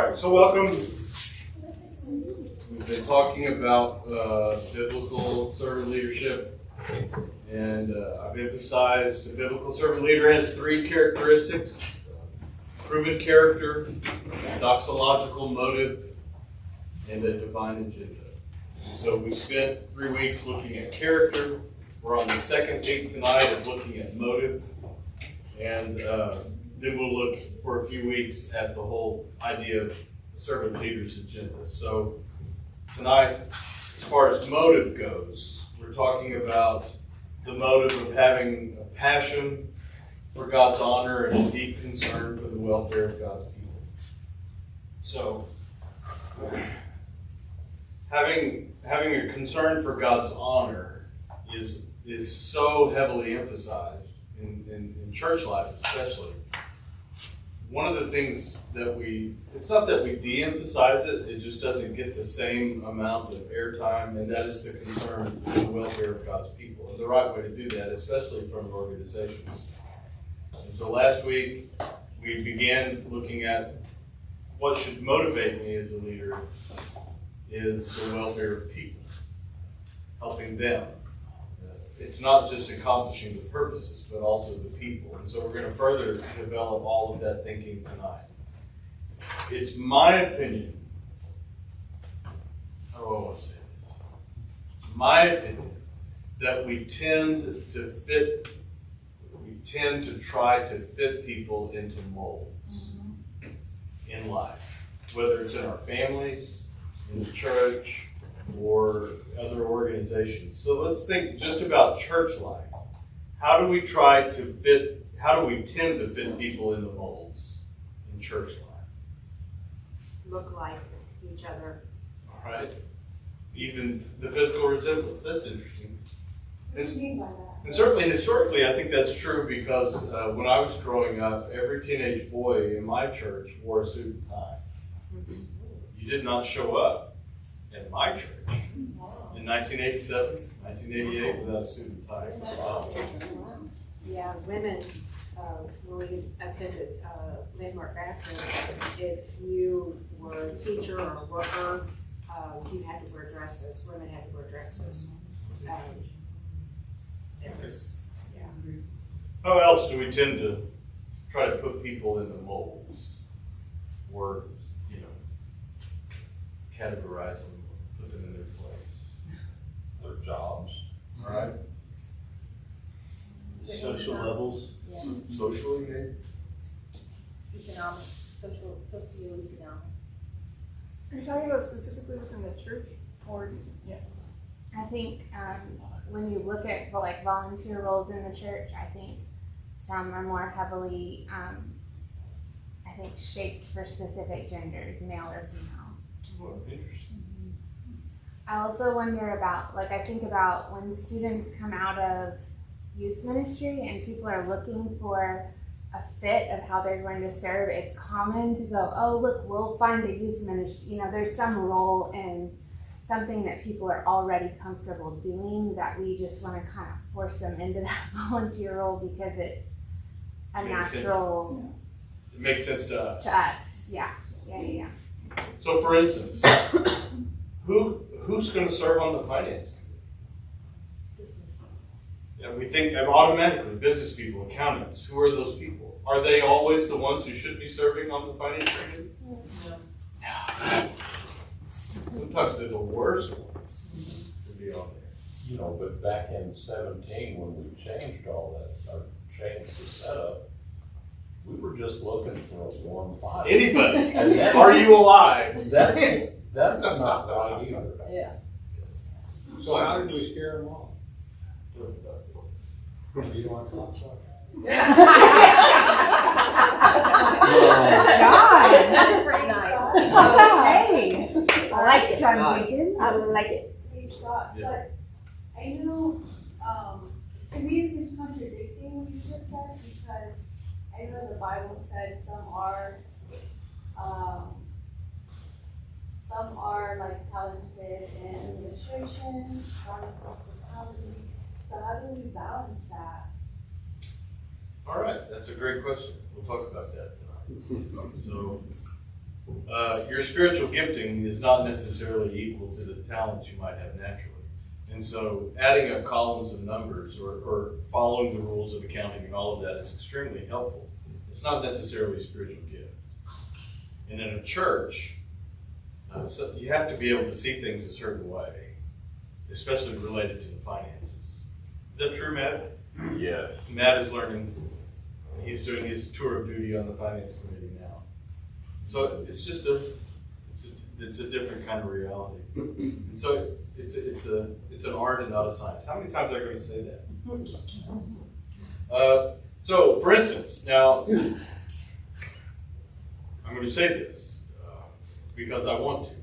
right, so welcome. We've been talking about biblical servant leadership, and I've emphasized the biblical servant leader has three characteristics: proven character, doxological motive, and a divine agenda. So we spent 3 weeks looking at character. We're on the second week tonight of looking at motive, and then we'll look for a few weeks at the whole idea of the servant leader's agenda. So tonight, as far as motive goes, we're talking about the motive of having a passion for God's honor and a deep concern for the welfare of God's people. So, having a concern for God's honor is so heavily emphasized in church life, especially. One of the things that it's not that we de-emphasize it just doesn't get the same amount of airtime, and that is the concern for the welfare of God's people. And the right way to do that, especially from organizations. And so last week, we began looking at what should motivate me as a leader is the welfare of people, helping them. It's not just accomplishing the purposes, but also the people. And so we're going to further develop all of that thinking tonight. It's my opinion, how do I want to say this? It's my opinion that we tend to try to fit people into molds in life, whether it's in our families, in the church, or other organizations. So let's think just about church life. How do we tend to fit people in the molds in church life? Look like each other. All right. Even the physical resemblance, that's interesting. What do you mean by that? And certainly historically, I think that's true because when I was growing up, every teenage boy in my church wore a suit and tie. You did not show up at my church in 1987, 1988 without a suit and tie. Yeah, women, when we attended Landmark Baptist, if you were a teacher or a worker, you had to wear dresses. Women had to wear dresses. It was, yeah. How else do we tend to try to put people in the molds or, categorize them, put them in their place? Their jobs. All right? Social levels. Yeah. Socially, maybe? Economic, socio-economic. Are you talking about specifically within the church, or just, yeah? I think when you look at volunteer roles in the church, I think some are more heavily, shaped for specific genders, male or female. Oh, interesting. I also wonder about, I think about when students come out of youth ministry and people are looking for a fit of how they're going to serve, it's common to go, oh, look, we'll find a youth ministry. There's some role in something that people are already comfortable doing that we just want to kind of force them into that volunteer role because it's a natural. It makes sense to us. Yeah. So, for instance, who's going to serve on the finance committee? Yeah, we think automatically business people, accountants. Who are those people? Are they always the ones who should be serving on the finance committee? No. Sometimes they're the worst ones to be on there. But back in 17, when we changed all that, or changed the setup, we were just looking for a warm body. Anybody? And Are you alive? That's not right either. Yeah. So how did we scare them off? You don't want to talk about God! That's pretty nice. Hey! I like it, John Deacon. I like it. Hey, Scott, Yeah. but I know, to me it seems contradicting what you just said, because I know the Bible says some are like talented in administration, some in hospitality. So how do we balance that? All right, that's a great question. We'll talk about that tonight. So your spiritual gifting is not necessarily equal to the talents you might have naturally. And so adding up columns of numbers or following the rules of accounting and all of that is extremely helpful. It's not necessarily a spiritual gift. And in a church, so you have to be able to see things a certain way, especially related to the finances. Is that true, Matt? Yes. Matt is learning. He's doing his tour of duty on the finance committee now. So it's just it's a different kind of reality. And so it's an art and not a science. How many times am I going to say that? So, for instance, now I'm going to say this because I want to.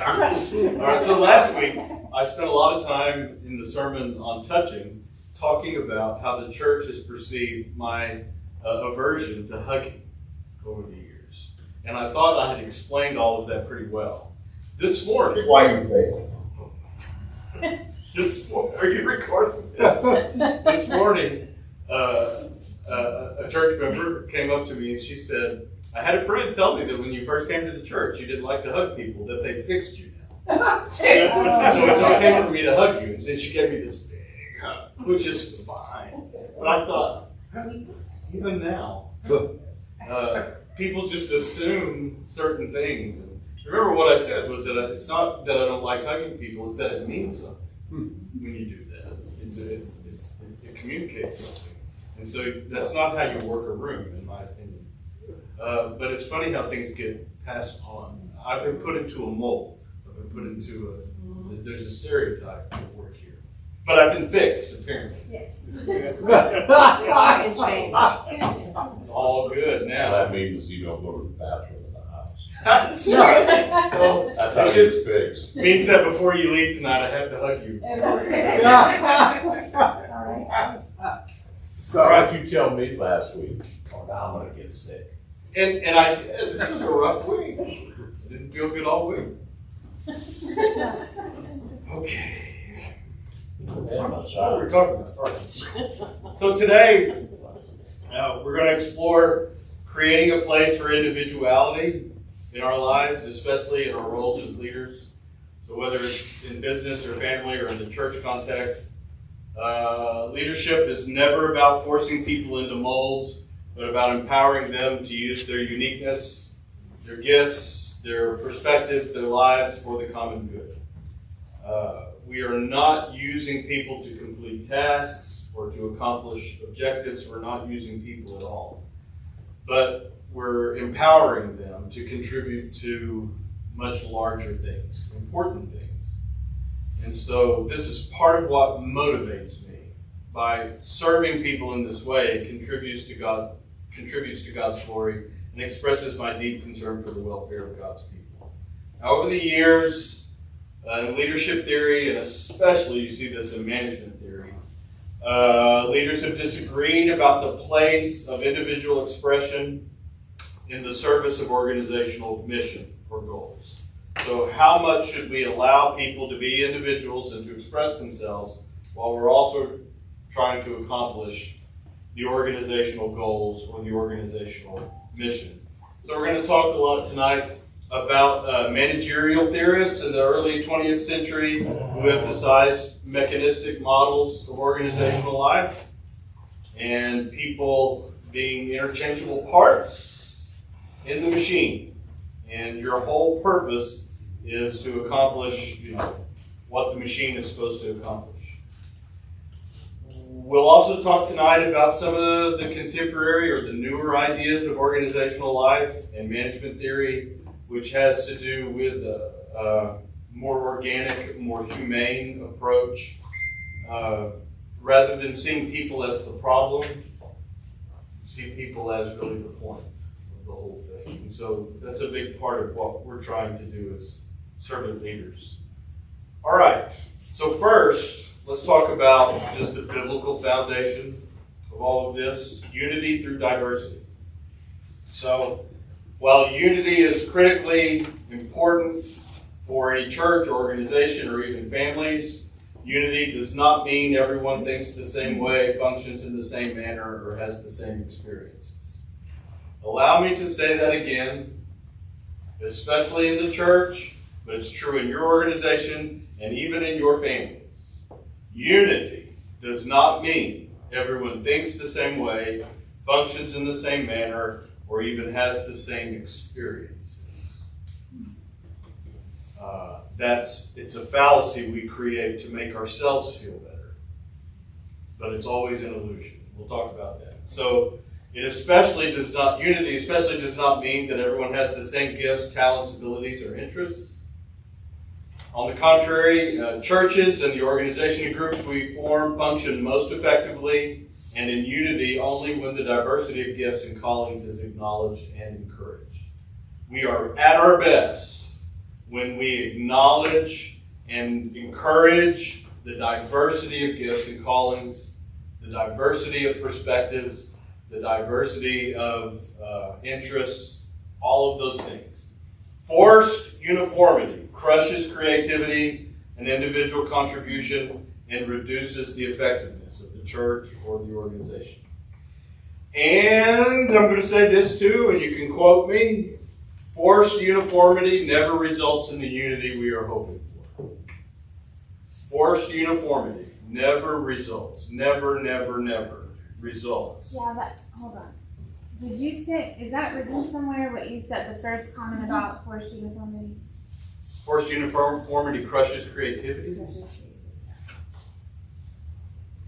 All right. So last week I spent a lot of time in the sermon on touching, talking about how the church has perceived my aversion to hugging over the years. And I thought I had explained all of that pretty well. This morning... That's why you fail. Are you recording this? This morning, a church member came up to me and she said, I had a friend tell me that when you first came to the church, you didn't like to hug people, that they fixed you now. So it's okay for me to hug you. And then she gave me this big hug, which is fine. But I thought, even now, people just assume certain things. And remember what I said was that it's not that I don't like hugging people, it's that it means something when you do that. It communicates something. And so that's not how you work a room, in my opinion. But it's funny how things get passed on. I've been put into a mold. I've been put into there's a stereotype at work here. But I've been fixed, apparently. It's all good now. That means you don't go to the bathroom in the house. That's right. That's how it's fixed. Means that before you leave tonight, I have to hug you. Scott, like you tell me last week, oh, now I'm going to get sick. And I did. This was a rough week. I didn't feel good all week. Okay. What are we talking about? So today, we're going to explore creating a place for individuality in our lives, especially in our roles as leaders. So whether it's in business or family or in the church context, leadership is never about forcing people into molds, but about empowering them to use their uniqueness, their gifts, their perspectives, their lives for the common good. We are not using people to complete tasks or to accomplish objectives. We're not using people at all. But we're empowering them to contribute to much larger things, important things. And so this is part of what motivates me. By serving people in this way, it contributes to God's glory and expresses my deep concern for the welfare of God's people. Now, over the years, in leadership theory, and especially you see this in management theory, leaders have disagreed about the place of individual expression in the service of organizational mission or goals. So how much should we allow people to be individuals and to express themselves while we're also trying to accomplish the organizational goals or the organizational mission? So we're going to talk a lot tonight about managerial theorists in the early 20th century who emphasized mechanistic models of organizational life and people being interchangeable parts in the machine. And your whole purpose is to accomplish, what the machine is supposed to accomplish. We'll also talk tonight about some of the contemporary or the newer ideas of organizational life and management theory, which has to do with a more organic, more humane approach. Rather than seeing people as the problem, see people as really the point of the whole thing. And so that's a big part of what we're trying to do as servant leaders. All right, so first, let's talk about just the biblical foundation of all of this, unity through diversity. So, while unity is critically important for any church, organization, or even families, unity does not mean everyone thinks the same way, functions in the same manner, or has the same experiences. Allow me to say that again. especially in the church, but it's true in your organization and even in your families. Unity does not mean everyone thinks the same way, functions in the same manner, or even has the same experiences. It's a fallacy we create to make ourselves feel better. But it's always an illusion. We'll talk about that. So unity especially does not mean that everyone has the same gifts, talents, abilities, or interests. On the contrary, churches and the organization groups we form function most effectively and in unity only when the diversity of gifts and callings is acknowledged and encouraged. We are at our best when we acknowledge and encourage the diversity of gifts and callings, the diversity of perspectives, the diversity of interests, all of those things. Forced uniformity crushes creativity and individual contribution and reduces the effectiveness of the church or the organization. And I'm going to say this too, and you can quote me. Forced uniformity never results in the unity we are hoping for. Forced uniformity never results. Never, never, never results. Yeah, hold on. Did you say, is that written somewhere what you said, the first comment about forced uniformity? Forced uniformity crushes creativity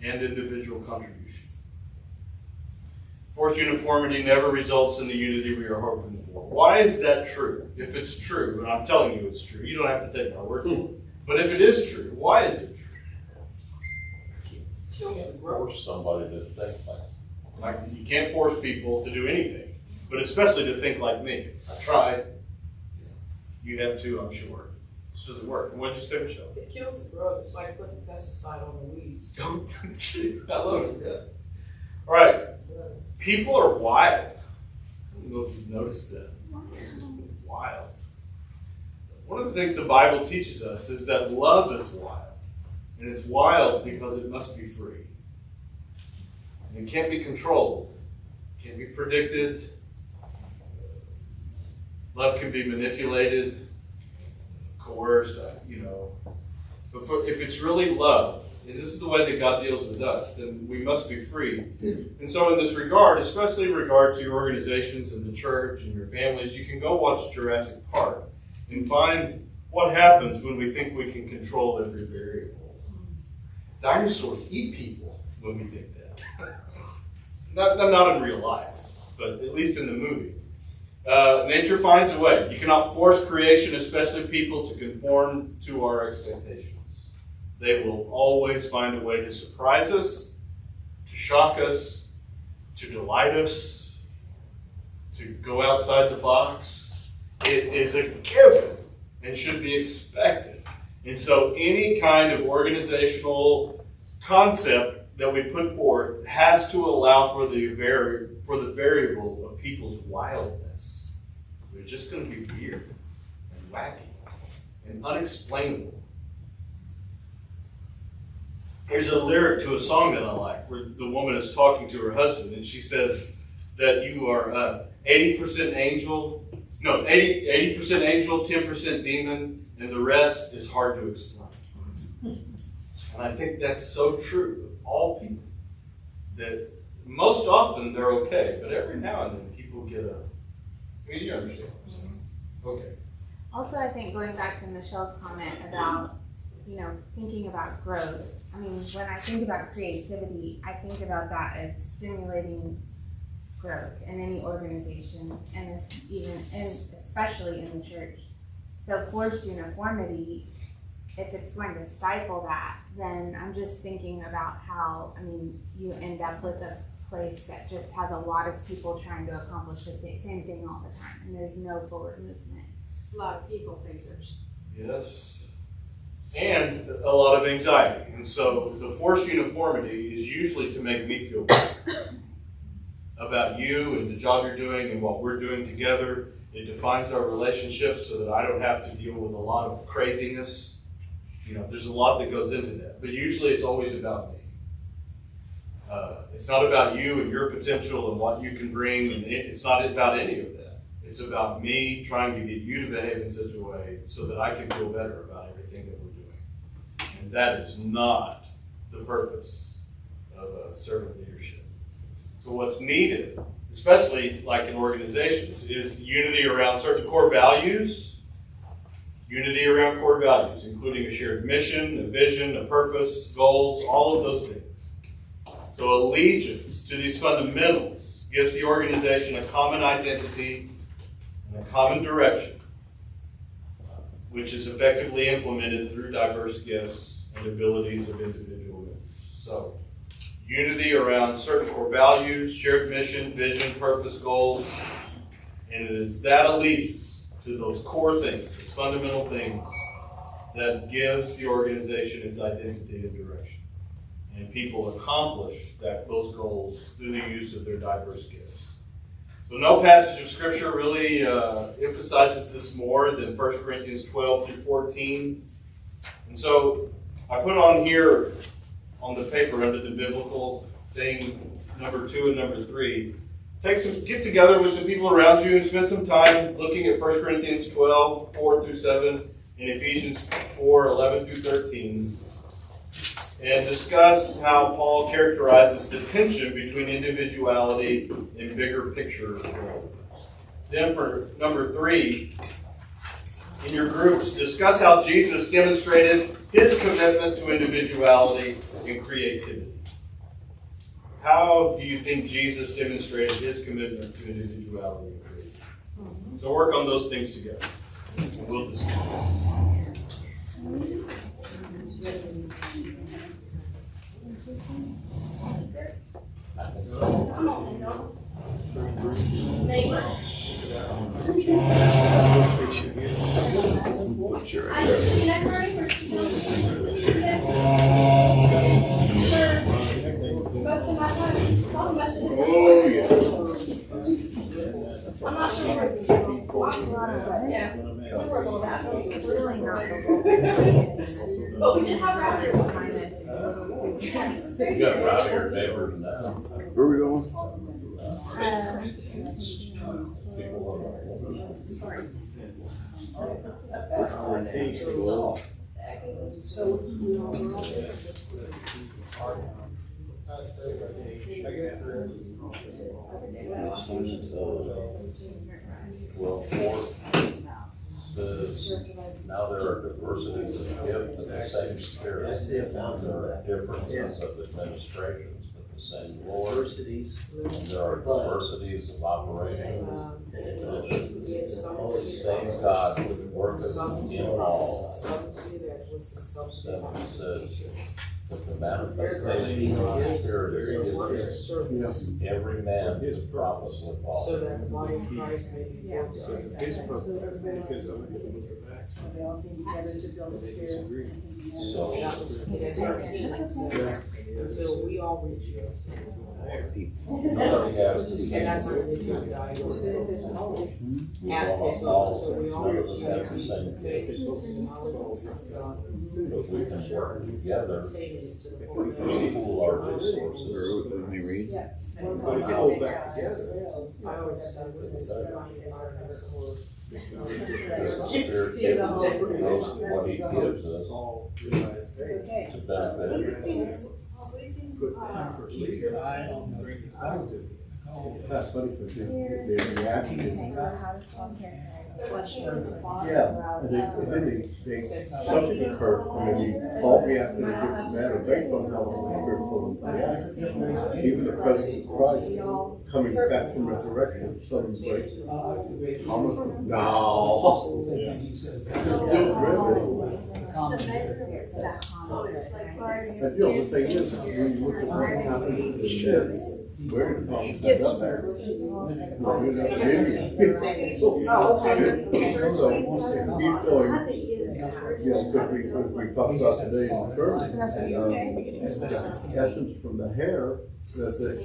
and individual contribution. Forced uniformity never results in the unity we are hoping for. Why is that true? If it's true, and I'm telling you it's true, you don't have to take my word for it. But if it is true, why is it true? You can't force somebody to think like You can't force people to do anything, but especially to think like me. I tried. You have too, I'm sure. This doesn't work. What did you say, Michelle? It kills the growth. It's like putting pesticide on the weeds. Don't see. I love it. Yeah. All right. People are wild. I don't know if you've noticed that. Wild. One of the things the Bible teaches us is that love is wild. And it's wild because it must be free. And it can't be controlled. It can't be predicted. Love can be manipulated, coerced, But if it's really love, and this is the way that God deals with us, then we must be free. And so in this regard, especially in regard to your organizations and the church and your families, you can go watch Jurassic Park and find what happens when we think we can control every variable. Dinosaurs eat people when we think that. Not in real life, but at least in the movie. Nature finds a way. You cannot force creation, especially people, to conform to our expectations. They will always find a way to surprise us, to shock us, to delight us, to go outside the box. It is a given and should be expected. And so any kind of organizational concept that we put forth has to allow for the variable of people's wildness. They're just going to be weird and wacky and unexplainable. There's a lyric to a song that I like where the woman is talking to her husband and she says that you are 80% angel, 10% demon, and the rest is hard to explain. And I think that's so true of all people. That most often they're okay, but every now and then people get you understand what I'm saying. Okay. Also, I think going back to Michelle's comment about, thinking about growth. I mean, when I think about creativity, I think about that as stimulating growth in any organization, and especially in the church. So forced uniformity, if it's going to stifle that, then I'm just thinking about how, you end up with a place that just has a lot of people trying to accomplish the same thing all the time, and there's no forward movement. A lot of people pleasers. Yes. And a lot of anxiety. And so the forced uniformity is usually to make me feel better about you and the job you're doing and what we're doing together. It defines our relationships so that I don't have to deal with a lot of craziness. There's a lot that goes into that. But usually it's always about me. It's not about you and your potential and what you can bring. And it's not about any of that. It's about me trying to get you to behave in such a way so that I can feel better about everything that we're doing. And that is not the purpose of a servant leadership. So what's needed, especially like in organizations, is unity around certain core values. Unity around core values, including a shared mission, a vision, a purpose, goals, all of those things. So allegiance to these fundamentals gives the organization a common identity and a common direction, which is effectively implemented through diverse gifts and abilities of individual members. So, unity around certain core values, shared mission, vision, purpose, goals, and it is that allegiance to those core things, those fundamental things, that gives the organization its identity and direction. And people accomplish those goals through the use of their diverse gifts. So no passage of Scripture really emphasizes this more than 1 Corinthians 12 through 14. And so I put on here on the paper under the biblical thing, number 2 and number 3. Get together with some people around you and spend some time looking at 1 Corinthians 12, 4 through 7, and Ephesians 4, 11 through 13. And discuss how Paul characterizes the tension between individuality and bigger picture goals. Then for number 3, in your groups, discuss how Jesus demonstrated his commitment to individuality and creativity. How do you think Jesus demonstrated his commitment to individuality and creativity? So work on those things together. We'll discuss. Oh, yeah. I'm not sure. Yeah. But we did have raptors. You got a route here, neighbors now. Where are we going? Well, 4 says, now there are diversities of gift and the same Spirit. There are differences of administrations, but the same Lord. And there are diversities of operations, which is the same God who worketh in all. 7 says, but the manifestation of the Spirit is given to every man his promise withal. So that the body of Christ may be built Because of his purpose, because of the book of Acts. They all came together to build the Spirit. So, That was in 13. Until we all reach you. nobody has the And that's same what they took the idea. We almost all, none of us have the same gift, but we can work together to pool our resources. Let me read. But if you hold back together, I always say, Because the Spirit gives us what He gives us to benefit. Keep your eye on the That's funny, because they're reacting. Yeah, and then they something occurred, and they called me after a different matter, based on how the Spirit reacted. Even the presence of Christ coming back from resurrection, some place. Almost, no. But you know, the thing is, when you look at what happened in the ship, where did Paul stand up there? We talked about today in the sermon. That's what you were saying at the beginning. The essence from the hair that those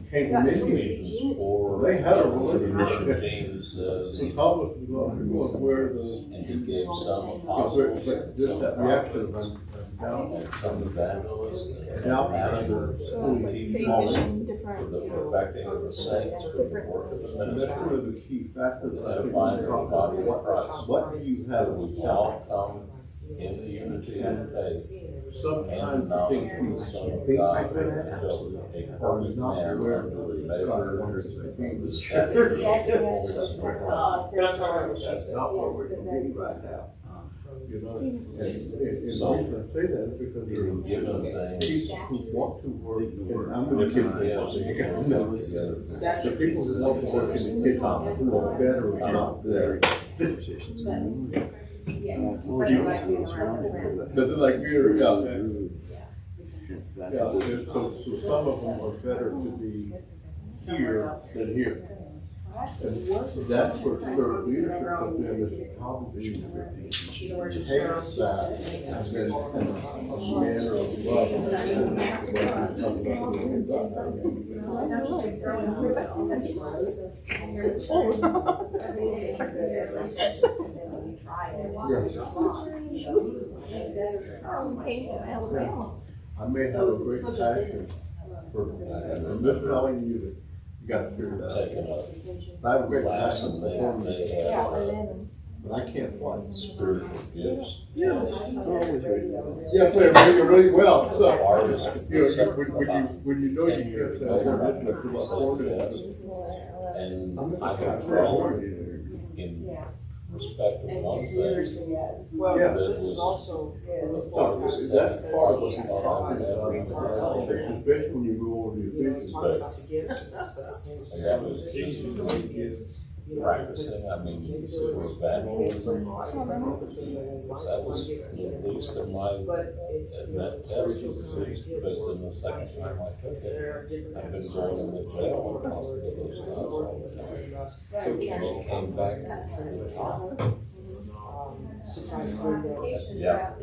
came from Indians. Or They had a submission relationship. genes, The Thomas was where the, and He gave some where apostles, just that some reaction prophets, of down. and some evangelists, and Now, pastors, So it's like same mission, for the perfecting of the saints, for the work of the And that's one ministry, of the key factors. for I think edifying we the talk body about of Christ. what do you have Till we all come in the unity of faith and Sometimes I knowledge think of we the Son of think God, like who that. is built a Are perfect not man where under the God measure wants us to be. of the stature of the Holy Spirit. That's not what we're doing right now. You know, and the reason I say that is because there are Given things, people who want to work, and I'm gonna give different them gifts, the people who want to work in the kitchen who are better are not there. Nothing like you're out there. Yeah, so some of them are better to be here than here. And that's where third leadership comes in, is how do we take that and then a manner of love and I may have a great passion for misspelling music. You gotta figure that out. taking a I have a great class passion and for performance, they have but I can't play. spiritual gifts. Yeah, I play really well, so. Artists, You know, when you know you can't say, oh, this is about ordinance. and I'm I not can sure. grow in respect of one thing. Well, Yeah. this is also. That's part of what you're talking about, especially when you go over the Ephesians. And that was practicing, I mean, for evangelism, that was the least of my, and that test was the least, but then the second time I took it, I've been going in the jail and talking to those guys all the time. And she came back to the hospital. Yeah.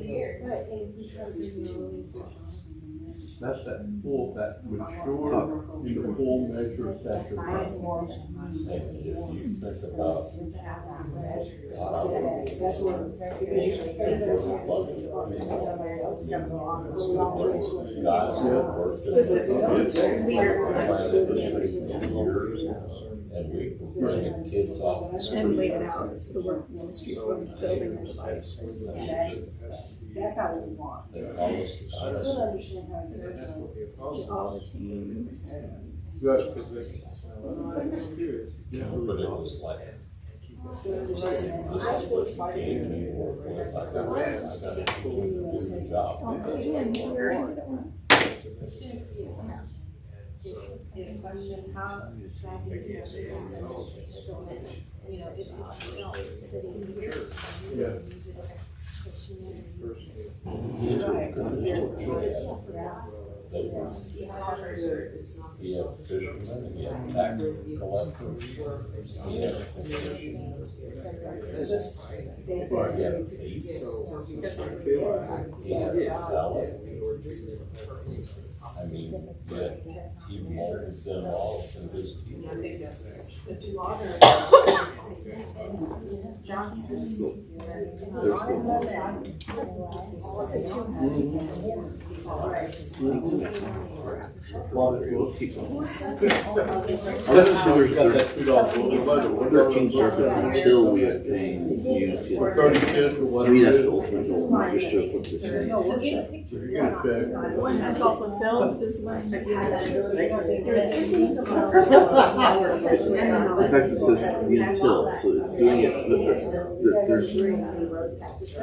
That's that full, that mature in the full measure of sacrifice. And if you think about and we were bringing kids off the street. And laid out the work ministry for the building. That's how we want. They call us the I still understand how you. All the team. Good. but it was like, I still fight gave me more work. I got to do the job. And you're If question how you know, if Yeah. He had fishermen, he had tax collectors, he had physicians, he had thieves, he had a zealot. I mean, yet he molded them all in his keeping. Until we attain unity. To me, that's the ultimate goal, not just to put this in. one that's all fulfilled is when In fact, it says the until, so it's doing it, but there's,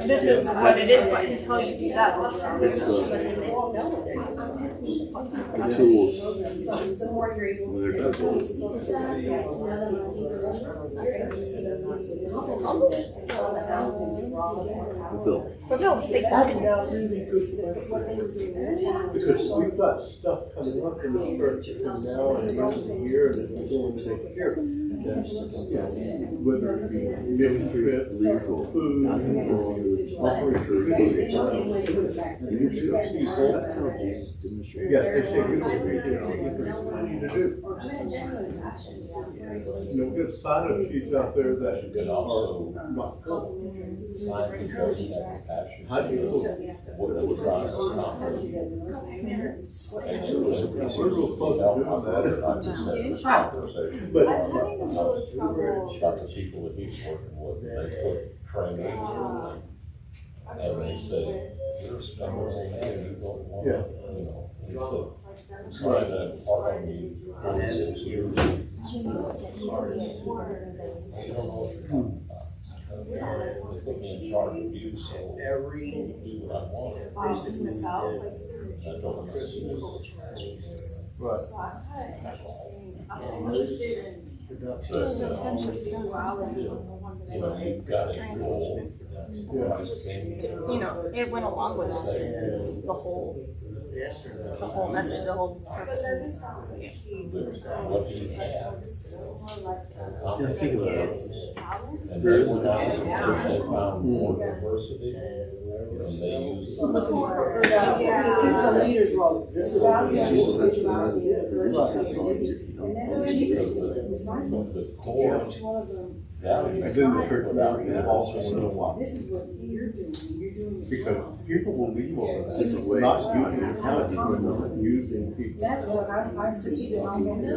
this is what it is, but until you do that. it's, the tools, when they're fulfilled. Because we've got stuff coming up in the church between now and the end of the year and then we're going to next year. Whether it be benefits, food, or operation. That's how Jesus demonstrated. Yes, they say you need to do. Good scientists out there that You can also are not cool. find who doesn't have compassion. How do you know? What we're trying to accomplish. And so it's We're real close to doing that. not just having this conversation. But About the people that he's working with, they put training in them, and they say, you're stubborn, and you don't want to, you know. He said, trying to impart on you 46 years. You don't know what you're talking about. They put me in charge of you, so do what I want. That don't make sense. right. So I'm kind of interested in individuality. You know, you've got a goal. Christ came to You know, it went along with us, the whole message, the whole But they're just not really what you have. Yeah, think about it. And there's the ones they found more diversity, and they use it. This is a leader's role. This is Jesus has his Because the core value. And then the church without and also so what? This is what you're doing, you're doing this. Because people will leave over that. Different ways. Not using people. That's what I see that I'm going to do.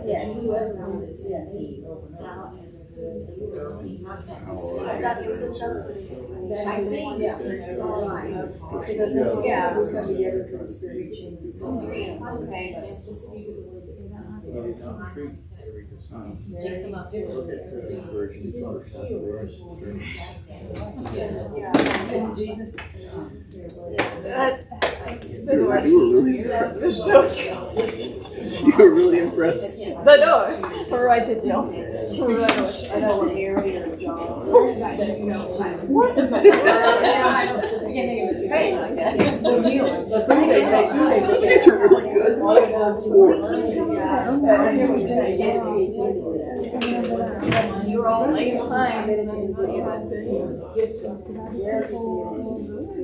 Yes. Yes. I got you. I think, yeah. Because it's, yeah, it's going together for the spirit. Look at the version first. Jesus. You were really impressed. You were really impressed. The door, right to jail. I know what Mary or John. These are really good. You're all laying behind it.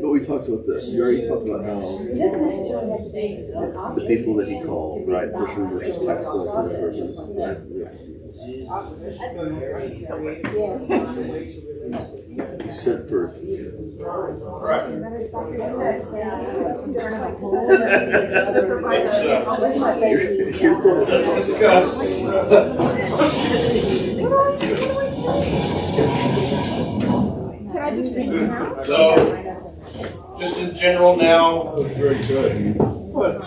But we talked about this. You already talked about how the people that he called, right? Person versus tax collectors versus black. You said first. Let's discuss. Can I just read them out? So, just in general now, Very good. 1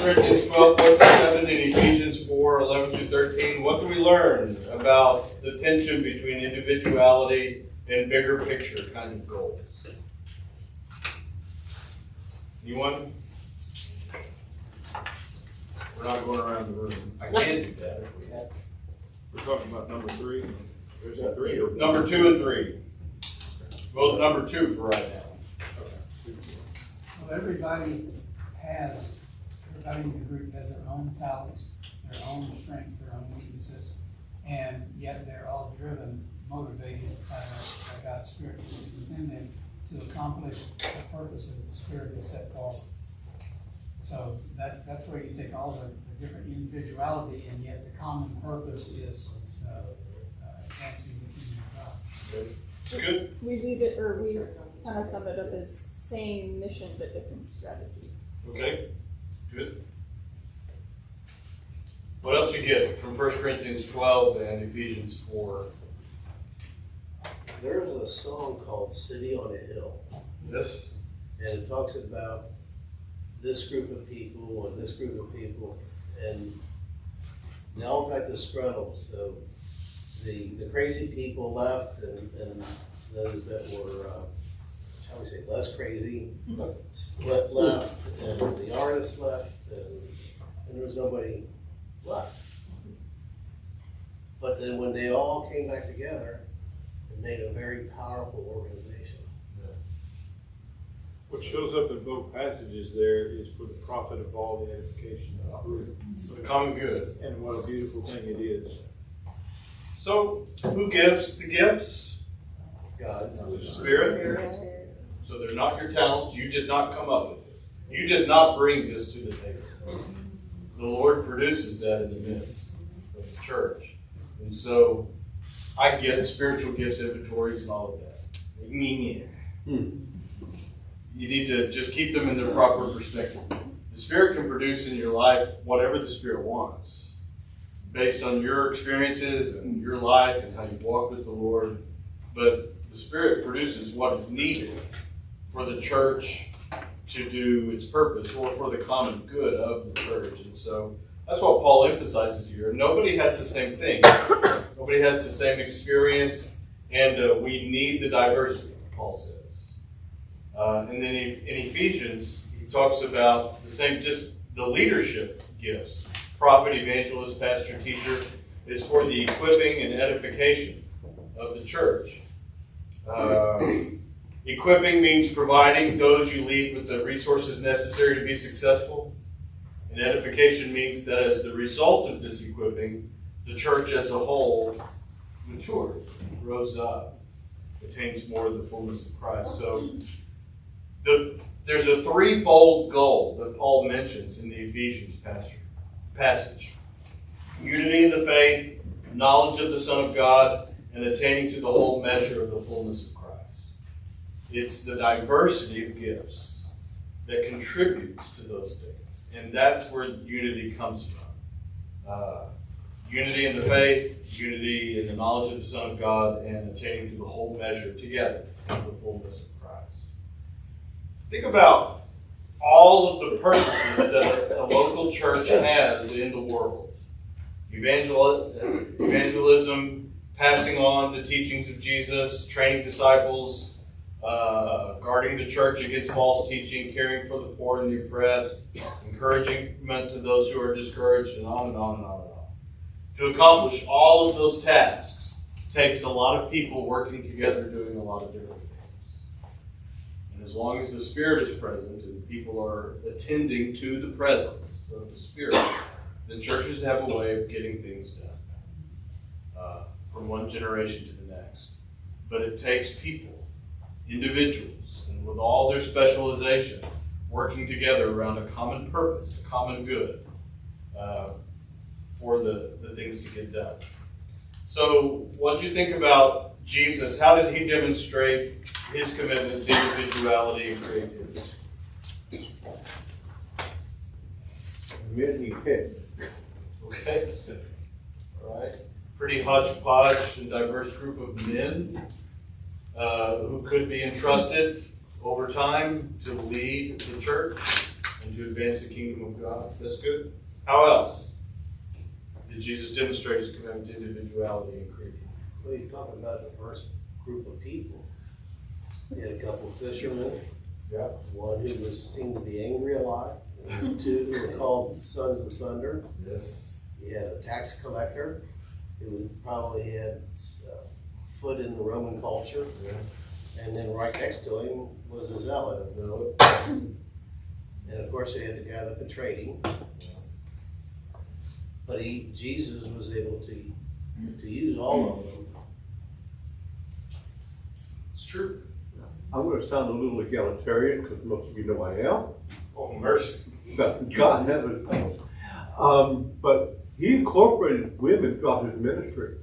Corinthians 12:4-7 and Ephesians 4:11-13. What do we learn about the tension between individuality and bigger picture kind of goals? Anyone? We're not going around the room. I can do that if we have to. We're talking about number 3. There's that 3 or Number 2 and 3. Well, number 2 for right now. Well, everybody in the group has their own talents, their own strengths, their own weaknesses, and yet they're all driven, motivated by God's Spirit within them to accomplish the purposes the Spirit has set forward. So that's where you take all the different individuality, and yet the common purpose is advancing the kingdom of God. It's good. We leave it, or we kind of sum it up as same mission but different strategies. Okay, good. What else you get from 1 Corinthians 12 and Ephesians 4? There's a song called City on a Hill. Yes. And it talks about this group of people and this group of people, and they all got disgruntled. So the crazy people left, and those that were, shall we say, less crazy, left, and the artists left, and there was nobody left. But then when they all came back together, it made a very powerful organization. what shows up in both passages there is for the profit of all the edification of the group. for the common good. And what a beautiful thing it is. So, who gives the gifts? God. The Spirit. So they're not your talents. You did not come up with it. You did not bring this to the table. The Lord produces that in the midst of the church. And so I get spiritual gifts inventories and all of that. You need to just keep them in their proper perspective. The Spirit can produce in your life whatever the Spirit wants, based on your experiences and your life and how you walk with the Lord. But the Spirit produces what is needed for the church to do its purpose, or for the common good of the church. And so that's what Paul emphasizes here. Nobody has the same thing. Nobody has the same experience, and we need the diversity, Paul says. And then in Ephesians, he talks about the same, just the leadership gifts. Prophet, evangelist, pastor, teacher is for the equipping and edification of the church. Equipping means providing those you lead with the resources necessary to be successful. And edification means that as the result of this equipping, the church as a whole matures, grows up, attains more of the fullness of Christ. So there's a threefold goal that Paul mentions in the Ephesians passage. Unity in the faith, knowledge of the Son of God, and attaining to the whole measure of the fullness of Christ. It's the diversity of gifts that contributes to those things. And that's where unity comes from. Unity in the faith, unity in the knowledge of the Son of God, and attaining to the whole measure together of the fullness of Christ. Think about all of the purposes that a local church has in the world. Evangelism, passing on the teachings of Jesus, training disciples, guarding the church against false teaching, caring for the poor and the oppressed, encouragement to those who are discouraged, and on and on and on and on. To accomplish all of those tasks takes a lot of people working together doing a lot of different things. And as long as the Spirit is present and people are attending to the presence of the Spirit, then churches have a way of getting things done from one generation to the next. But it takes people, individuals, and with all their specialization, working together around a common purpose, a common good, for the things to get done. So, what do you think about Jesus? How did he demonstrate his commitment to individuality and creativity? Men he picked. Okay. All right. Pretty hodgepodge and diverse group of men who could be entrusted over time to lead the church and to advance the kingdom of God. That's good. How else did Jesus demonstrate his commitment to individuality and creativity? Well, he's talking about a diverse group of people. He had a couple of fishermen. Yeah. One who seemed to be angry a lot. And two who were called sons of thunder. Yes. He had a tax collector who probably had foot in the Roman culture. Yeah. And then right next to him was a zealot. And of course, he had the guy that betrayed him. But Jesus was able to use all of them. It's true. I'm going to sound a little egalitarian because most of you know I am. Oh, mercy. God heaven. But he incorporated women throughout his ministry.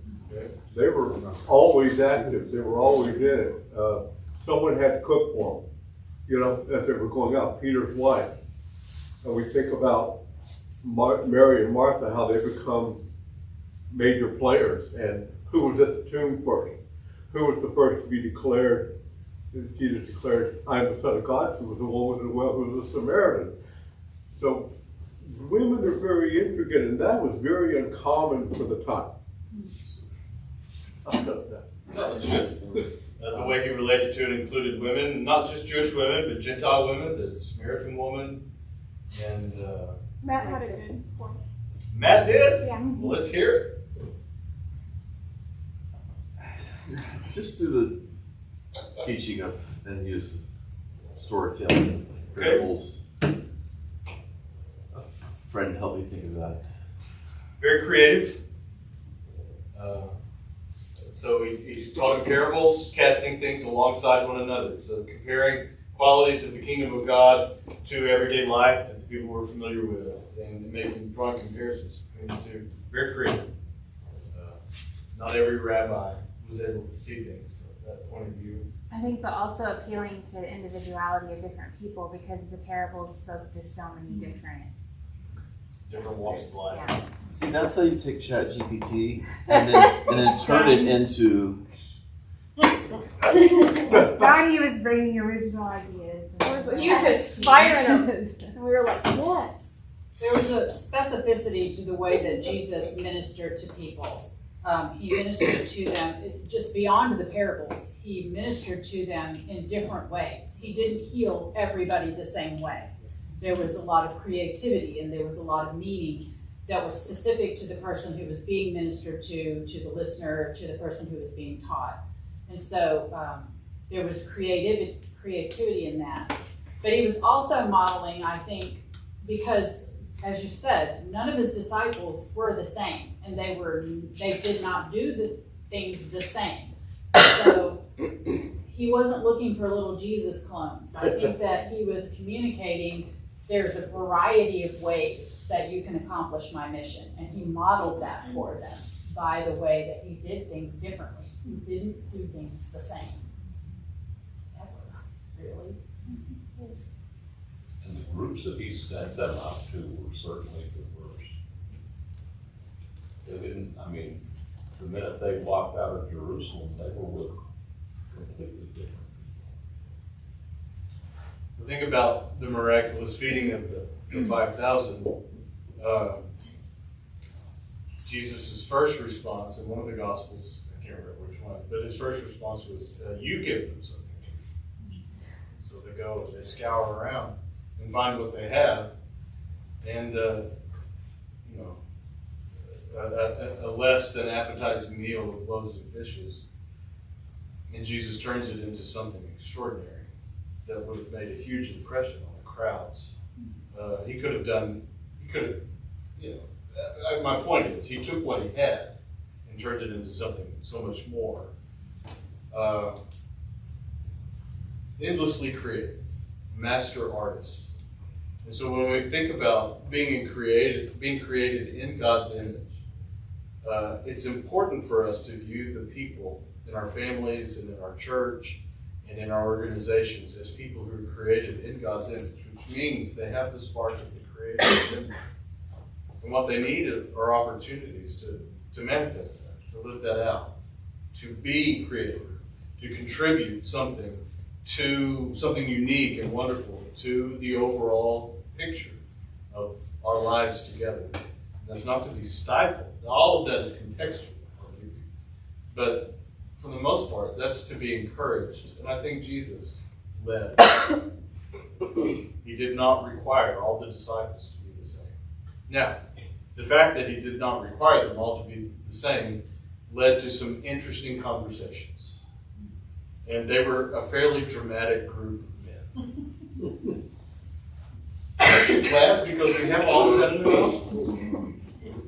They were always active. They were always in it. Someone had to cook for them, you know, as they were going out. Peter's wife. And we think about Mary and Martha, how they become major players. And who was at the tomb first? Who was the first to be declared? Jesus declared, I am the Son of God. Who was a woman as well, who was a Samaritan. So women are very intricate, and that was very uncommon for the time. I'll tell that. No, that's good. The way he related to it included women, not just Jewish women, but Gentile women, the Samaritan woman, and Matt had a good point. Matt did? Yeah. Well, let's hear it. Just through the teaching of and use of storytelling, parables. friend help me think of that? Very creative. So he's talking parables, casting things alongside one another. So comparing qualities of the kingdom of God to everyday life that the people were familiar with, and drawing comparisons between the two. Very creative. Not every rabbi was able to see things from that point of view. I think, but also appealing to the individuality of different people, because the parables spoke to so many Different walks of life. Yeah. See, that's how you take ChatGPT and then turn it into. God, he was bringing original ideas. He was inspiring them. And we were like, yes. There was a specificity to the way that Jesus ministered to people. He ministered to them just beyond the parables. He ministered to them in different ways. He didn't heal everybody the same way. There was a lot of creativity, and there was a lot of meaning that was specific to the person who was being ministered to the listener, to the person who was being taught. And so there was creativity in that. But he was also modeling, I think, because, as you said, none of his disciples were the same, and they did not do the things the same. So he wasn't looking for little Jesus clones. I think that he was communicating there's a variety of ways that you can accomplish my mission, and he modeled that for them by the way that he did things differently. He didn't do things the same. Ever, really. And the groups that he sent them out to were certainly diverse. They didn't, the minute they walked out of Jerusalem, they were with completely different The thing about the miraculous feeding of the 5,000, Jesus' first response in one of the Gospels, I can't remember which one, but his first response was, you give them something to eat. So they go and they scour around and find what they have, and a less than appetizing meal of loaves and fishes, and Jesus turns it into something extraordinary that would have made a huge impression on the crowds. My point is, he took what he had and turned it into something so much more. Endlessly creative, master artist. And so when we think about being created in God's image, it's important for us to view the people in our families and in our church and in our organizations as people who are created in God's image, which means they have the spark of the Creator in them. And what they need are opportunities to manifest that, to live that out, to be creative, to contribute something unique and wonderful to the overall picture of our lives together. And that's not to be stifled. All of that is contextual, but for the most part, that's to be encouraged. And I think Jesus led. He did not require all the disciples to be the same. Now, the fact that he did not require them all to be the same led to some interesting conversations. And they were a fairly dramatic group of men. Aren't you glad? Because we have all of that in the Gospels.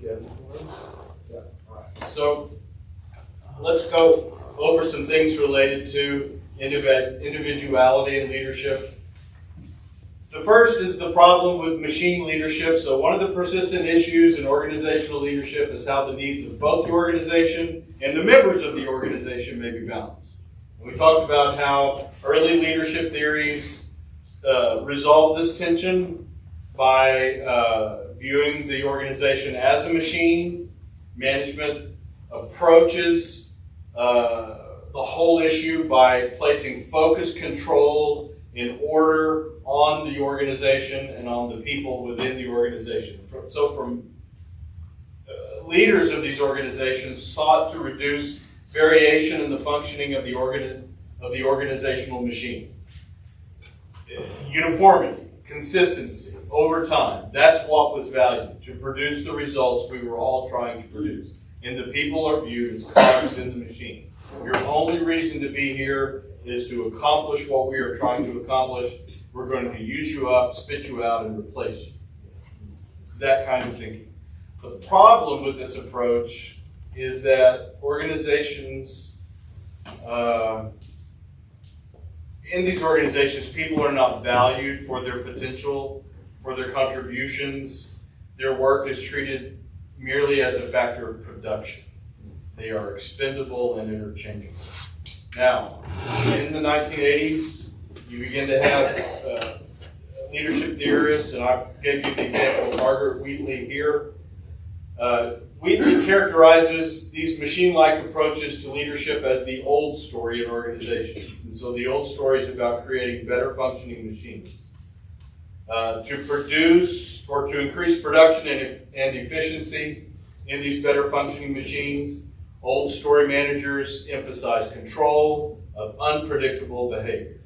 Yeah, all right. So, let's go over some things related to individuality and leadership. The first is the problem with machine leadership. So one of the persistent issues in organizational leadership is how the needs of both the organization and the members of the organization may be balanced. And we talked about how early leadership theories resolve this tension by viewing the organization as a machine. Management approaches the whole issue by placing focus, control, and order on the organization and on the people within the organization. So leaders of these organizations sought to reduce variation in the functioning of the organizational machine. Uniformity, consistency, over time, that's what was valued, to produce the results we were all trying to produce. And the people are viewed as cogs in the machine. Your only reason to be here is to accomplish what we are trying to accomplish. We're going to use you up, spit you out, and replace you. It's that kind of thinking. The problem with this approach is that organizations, in these organizations, people are not valued for their potential, for their contributions. Their work is treated merely as a factor of production. They are expendable and interchangeable. Now, in the 1980s, you begin to have leadership theorists, and I gave you the example of Margaret Wheatley here. Wheatley characterizes these machine-like approaches to leadership as the old story in organizations. And so the old story is about creating better functioning machines. To produce or to increase production and efficiency in these better functioning machines, old story managers emphasize control of unpredictable behavior.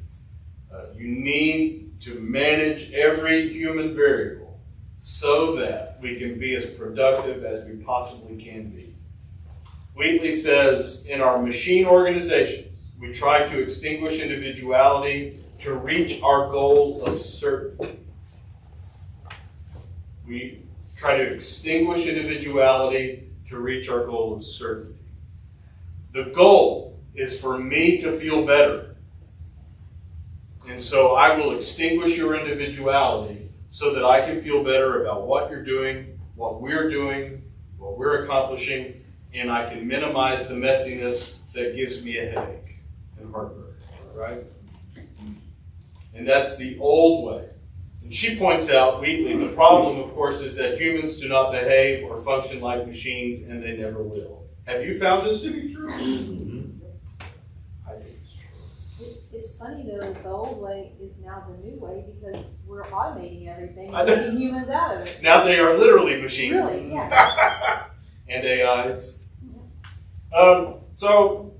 You need to manage every human variable so that we can be as productive as we possibly can be. Wheatley says, in our machine organizations, we try to extinguish individuality to reach our goal of certainty. We try to extinguish individuality to reach our goal of certainty. The goal is for me to feel better. And so I will extinguish your individuality so that I can feel better about what you're doing, what we're accomplishing, and I can minimize the messiness that gives me a headache and heartburn, right? And that's the old way. And she points out, Wheatley, the problem, of course, is that humans do not behave or function like machines, and they never will. Have you found this to be true? I think it's true. It's funny though, the old way is now the new way because we're automating everything I and know. taking humans out of it. Now they are literally machines. Really, yeah. And AIs. So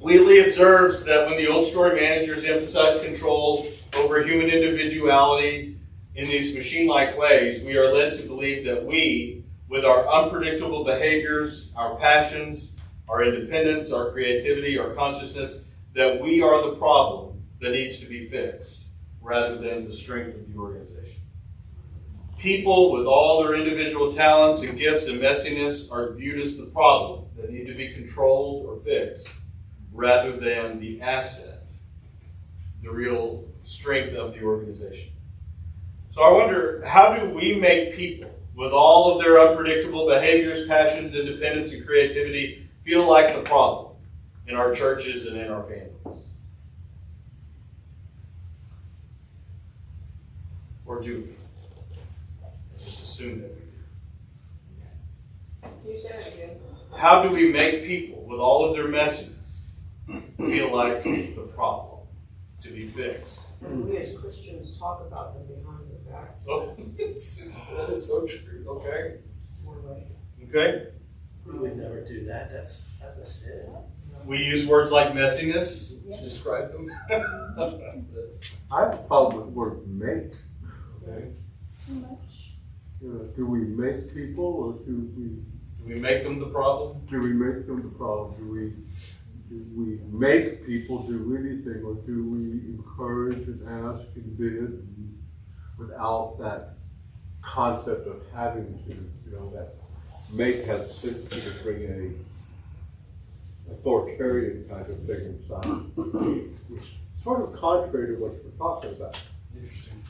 Wheatley observes that when the old story managers emphasize control over human individuality in these machine-like ways, we are led to believe that we, with our unpredictable behaviors, our passions, our independence, our creativity, our consciousness, that we are the problem that needs to be fixed, rather than the strength of the organization. People with all their individual talents and gifts and messiness are viewed as the problem that need to be controlled or fixed, rather than the asset, the real strength of the organization. So I wonder, how do we make people with all of their unpredictable behaviors, passions, independence, and creativity feel like the problem in our churches and in our families? Or do we? Just assume that we do. You said it again. How do we make people with all of their messiness feel like the problem to be fixed? And we as Christians talk about them behind the back. Oh, that is so true. Okay. Okay. We would never do that. That's a sin. We use words like messiness to describe them. I have a problem with the word make. Okay. Too much. Do we make people, or do we make them the problem? Do we make them the problem? Do we make people do anything, or do we encourage and ask and bid without that concept of having to, that make has to bring a authoritarian kind of thing inside, which is sort of contrary to what we're talking about. Interesting.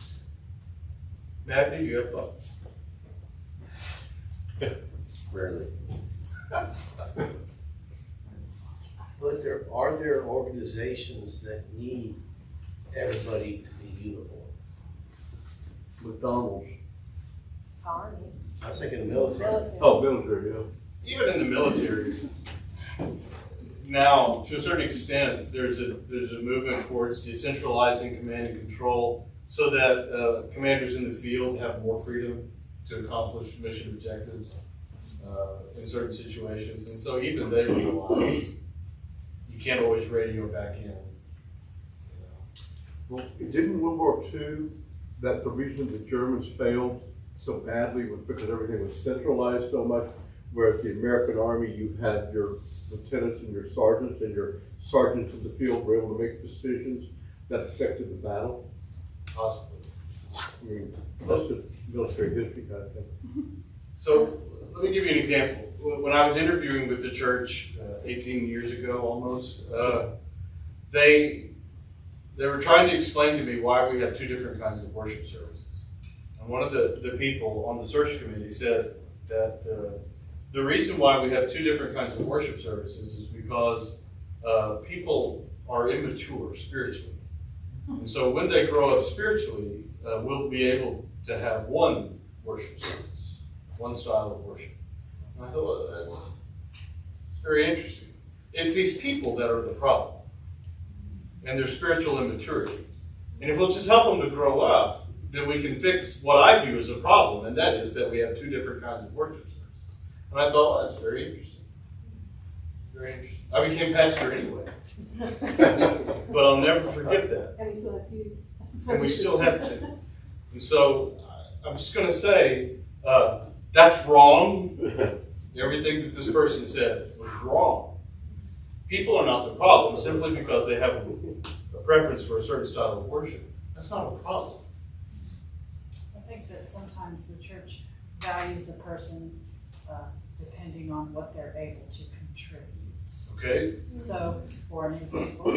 Matthew, you have thoughts? Rarely. But are there organizations that need everybody to be uniform? McDonald's. Army. I was thinking military. Oh, military, yeah. Even in the military. Now, to a certain extent, there's a movement towards decentralizing command and control so that commanders in the field have more freedom to accomplish mission objectives in certain situations. And so even they realize you can't always radio back in. Well, didn't World War II, that the reason the Germans failed so badly was because everything was centralized so much, whereas the American Army, you had your lieutenants and your sergeants in the field were able to make decisions that affected the battle? Possibly. I mean, that's just military history kind of thing. So let me give you an example. When I was interviewing with the church 18 years ago almost, they were trying to explain to me why we have two different kinds of worship services. And one of the people on the search committee said that the reason why we have two different kinds of worship services is because people are immature spiritually. And so when they grow up spiritually, we'll be able to have one worship service, one style of worship. And I thought, well, it's very interesting. It's these people that are the problem, and their spiritual immaturity. And if we'll just help them to grow up, then we can fix what I view as a problem, and that is that we have two different kinds of worship services. And I thought, well, that's very interesting. Very interesting. I became pastor anyway. But I'll never forget that. And we still have two. And we still have two. And so I'm just going to say, that's wrong. Everything that this person said was wrong. People are not the problem simply because they have a preference for a certain style of worship. That's not a problem. I think that sometimes the church values a person depending on what they're able to contribute. Okay? So, for an example,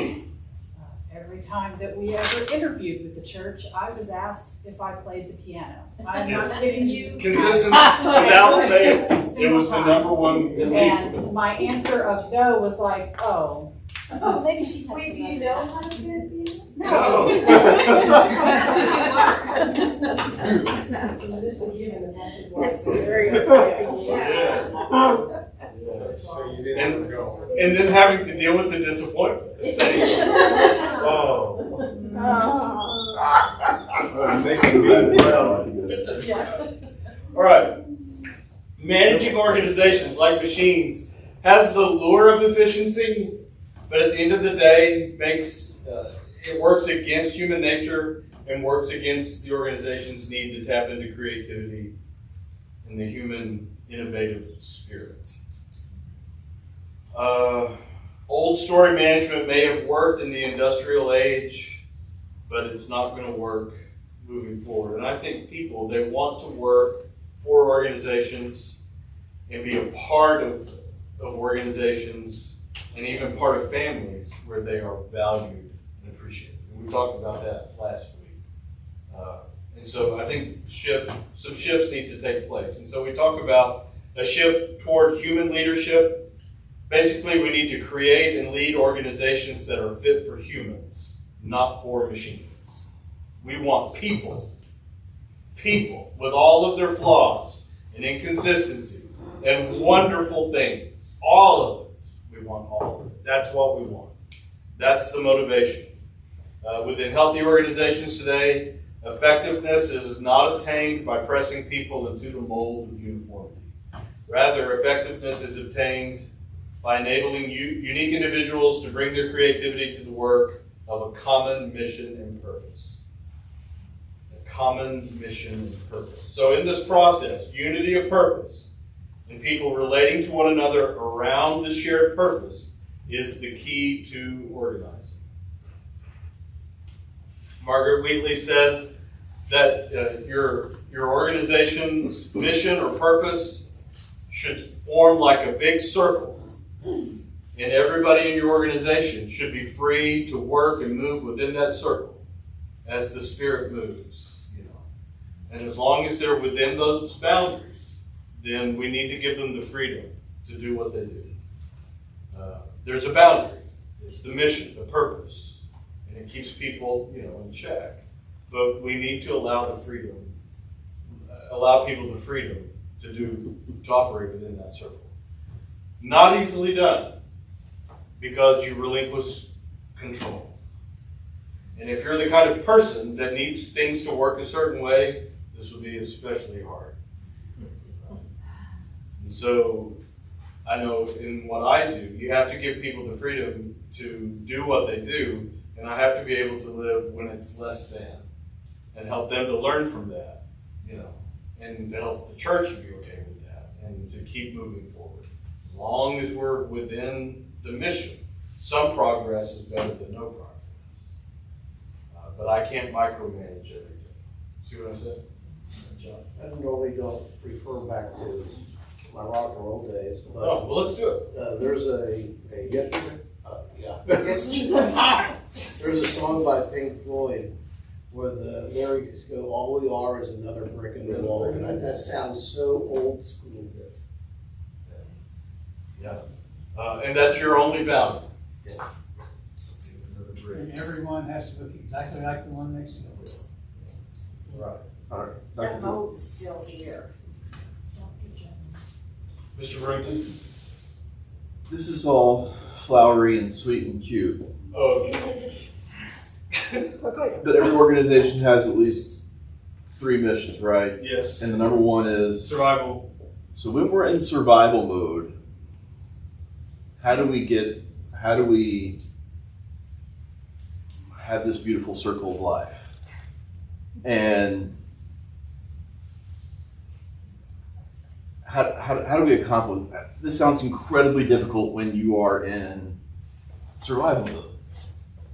every time that we ever interviewed with the church, I was asked if I played the piano. I'm not kidding you. Consistent, without fail. It was the number one. And my answer of no was like, oh. Oh, maybe she has Wait, do you know how to play the piano? No. It's very exciting. Yeah. And then having to deal with the disappointment. of saying, oh. All right. Managing organizations like machines has the lure of efficiency, but at the end of the day, it works against human nature and works against the organization's need to tap into creativity and the human innovative spirit. Old story management may have worked in the industrial age, but it's not going to work moving forward. And I think people, they want to work for organizations and be a part of organizations and even part of families where they are valued and appreciated. And we talked about that last week. And so I think some shifts need to take place. And so we talk about a shift toward human leadership. Basically, we need to create and lead organizations that are fit for humans, not for machines. We want people with all of their flaws and inconsistencies and wonderful things. All of it. We want all of it. That's what we want. That's the motivation. Within healthy organizations today, effectiveness is not obtained by pressing people into the mold of uniformity. Rather, effectiveness is obtained by enabling unique individuals to bring their creativity to the work of a common mission and purpose. A common mission and purpose. So in this process, unity of purpose and people relating to one another around the shared purpose is the key to organizing. Margaret Wheatley says that your organization's mission or purpose should form like a big circle. And everybody in your organization should be free to work and move within that circle as the Spirit moves. And as long as they're within those boundaries, then we need to give them the freedom to do what they do. There's a boundary. It's the mission, the purpose. And it keeps people, in check. But we need to allow people the freedom to operate within that circle. Not easily done, because you relinquish control. And if you're the kind of person that needs things to work a certain way, this will be especially hard. And so, I know in what I do, you have to give people the freedom to do what they do, and I have to be able to live when it's less than, and help them to learn from that, and to help the church be okay with that, and to keep moving forward. As long as we're within the mission, some progress is better than no progress. But I can't micromanage everything. See what I'm saying? I normally don't refer back to my rock and roll days, but. Oh, well, let's do it. There's yeah. There's a song by Pink Floyd where the lyrics go, "All we are is another brick in the wall," and that sounds so old school. Yeah. And that's your only value. Yeah. And everyone has to look exactly like the one next to them. Right. All right. That mold's still here. Mr. Brington? This is all flowery and sweet and cute. Okay. But every organization has at least 3 missions, right? Yes. And the number one is Survival. So when we're in survival mode, how do we have this beautiful circle of life? And how do we accomplish that? This sounds incredibly difficult when you are in survival mode.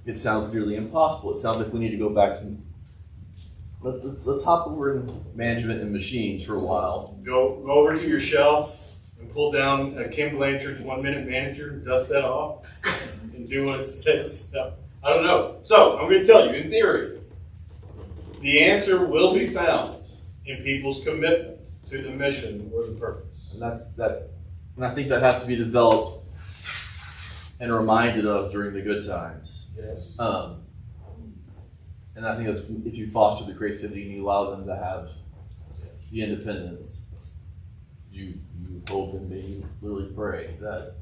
It sounds nearly impossible. It sounds like we need to go back to, let's hop over in management and machines for a while. Go over to your shelf and pull down Kim Blanchard's 1 Minute Manager, dust that off, and do what it says. No, I don't know. So I'm going to tell you, in theory, the answer will be found in people's commitment to the mission or the purpose. And and I think that has to be developed and reminded of during the good times. Yes. And I think that's if you foster the creativity and you allow them to have the independence, you hope and maybe literally pray that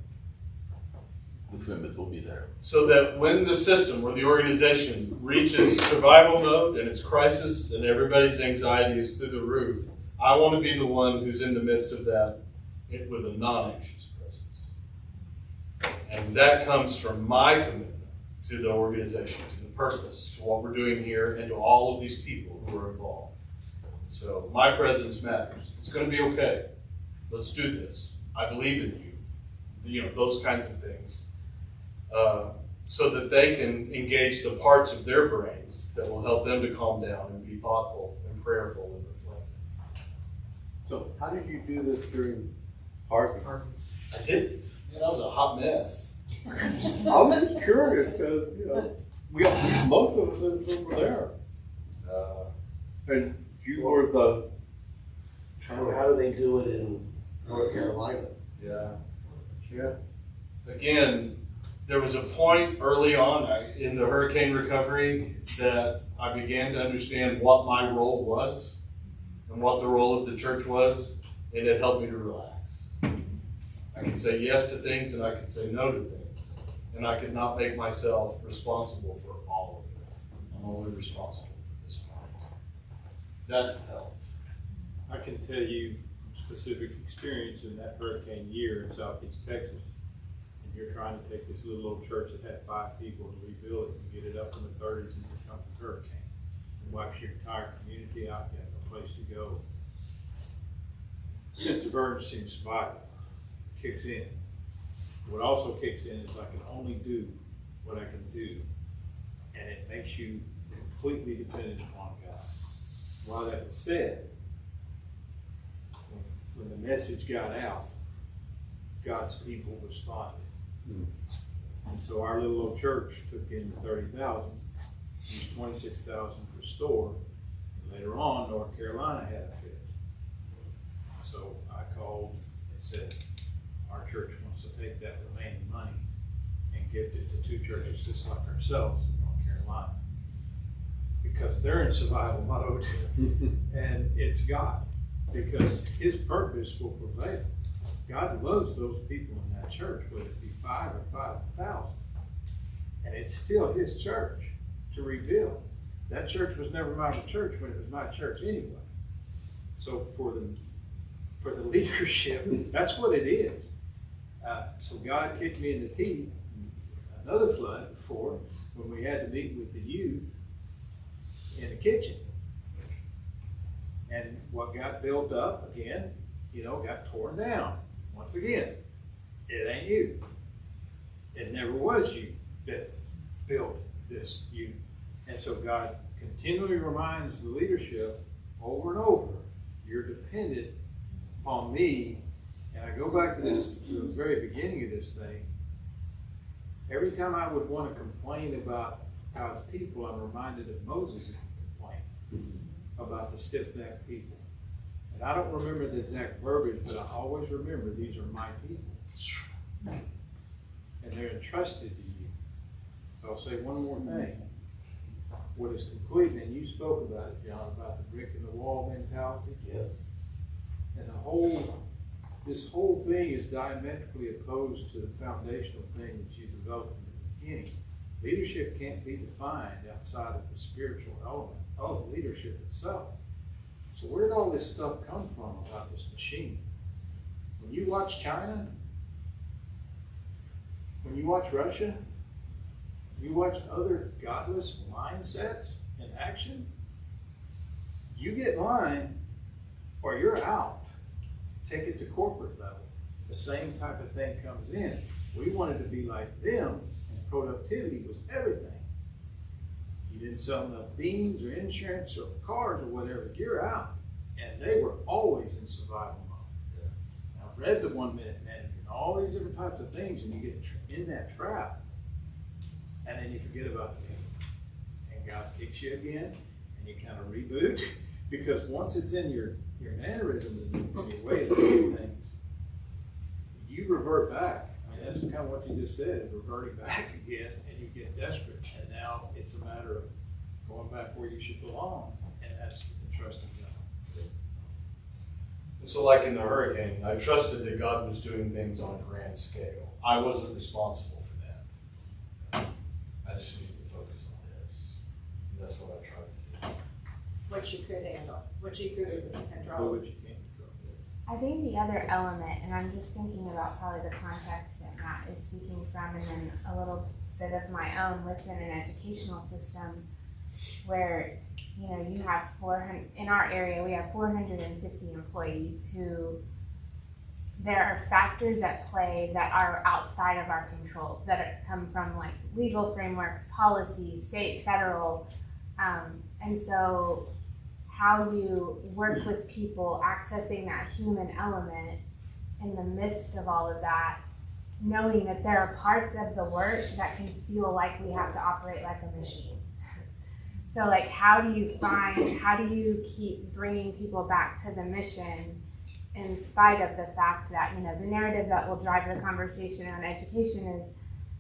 the commitment will be there. So that when the system or the organization reaches survival mode and it's crisis and everybody's anxiety is through the roof, I want to be the one who's in the midst of that with a non-anxious presence. And that comes from my commitment to the organization, to the purpose, to what we're doing here, and to all of these people who are involved. So my presence matters. It's going to be okay. Let's do this. I believe in you. You know, those kinds of things. So that they can engage the parts of their brains that will help them to calm down and be thoughtful and prayerful and reflective. So how did you do this during Harvey? I didn't. Man, that was a hot mess. I was curious because, you know, we got most of us over there. And you were the. How do they do it in North Carolina? Yeah. Yeah. Again, there was a point early on in the hurricane recovery that I began to understand what my role was and what the role of the church was, and it helped me to relax. I could say yes to things and I could say no to things, and I could not make myself responsible for all of it. I'm only responsible for this part. That's helped. I can tell you from specific experience in that hurricane year in Southeast Texas. And you're trying to take this little old church that had 5 people and rebuild it and get it up in the 30s and become a hurricane. It wipes your entire community out. You have no place to go. Sense of urgency and survival kicks in. What also kicks in is I can only do what I can do. And it makes you completely dependent upon God. While that was said, when the message got out, God's people responded. And so our little old church took in 30,000, used 26,000 for store. And later on, North Carolina had a fit. So I called and said, our church wants to take that remaining money and gift it to 2 churches just like ourselves in North Carolina. Because they're in survival mode, and it's God. Because his purpose will prevail. God loves those people in that church, whether it be 5 or 5,000. And it's still his church to rebuild. That church was never my church when it was my church anyway. So for the leadership, that's what it is. So God kicked me in the teeth, another flood before, when we had to meet with the youth in the kitchen. And what got built up again, got torn down. Once again, it ain't you. It never was you that built this you. And so God continually reminds the leadership over and over, you're dependent upon me. And I go back to this, to the very beginning of this thing. Every time I would want to complain about God's people, I'm reminded of Moses' complaint about the stiff-necked people. And I don't remember the exact verbiage, but I always remember these are my people. And they're entrusted to you. So I'll say one more thing. What is completely, and you spoke about it, John, about the brick and the wall mentality. Yeah. And this whole thing is diametrically opposed to the foundational thing that you developed in the beginning. Leadership can't be defined outside of the spiritual element of leadership itself. So where did all this stuff come from about this machine? When you watch China, when you watch Russia, you watch other godless mindsets in action, you get in line or you're out. Take it to corporate level. The same type of thing comes in. We wanted to be like them, and productivity was everything. You didn't sell enough beans or insurance or cars or whatever, you're out. And they were always in survival mode. Yeah. Now, read the 1 minute manager and all these different types of things, and you get in that trap. And then you forget about the people. And God kicks you again, and you kind of reboot. Because once it's in your mannerisms and your way of doing things, you revert back. I mean, that's kind of what you just said, reverting back again, and you get desperate. And now it's a matter of going back where you should belong, and that's the trust in God. So like in the hurricane, I trusted that God was doing things on a grand scale. I wasn't responsible for that. I just needed to focus on this. And that's what I tried to do. What you could handle, what you could control. What you can't control. I think the other element, and I'm just thinking about probably the context that Matt is speaking from, and then a little bit of my own within an educational system where, you know, you have 400, in our area, we have 450 employees who, there are factors at play that are outside of our control, that come from like legal frameworks, policies, state, federal, and so how you work with people, accessing that human element in the midst of all of that, knowing that there are parts of the work that can feel like we have to operate like a machine. So like, how do you keep bringing people back to the mission in spite of the fact that, you know, the narrative that will drive the conversation on education is,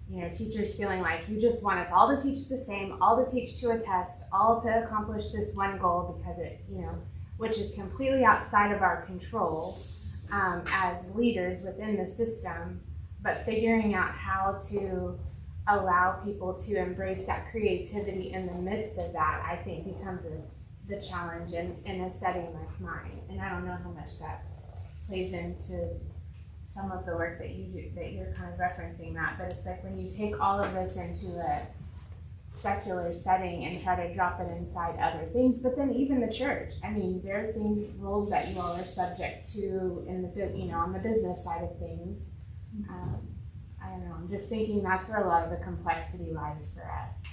you know, teachers feeling like you just want us all to teach the same, all to teach to a test, all to accomplish this one goal because it, you know, which is completely outside of our control as leaders within the system, but figuring out how to allow people to embrace that creativity in the midst of that, I think becomes the challenge in a setting like mine. And I don't know how much that plays into some of the work that you do, that you're kind of referencing that, but it's like when you take all of this into a secular setting and try to drop it inside other things, but then even the church, I mean, there are things, rules that you all are subject to in the, you know, on the business side of things. I don't know, I'm just thinking that's where a lot of the complexity lies for us.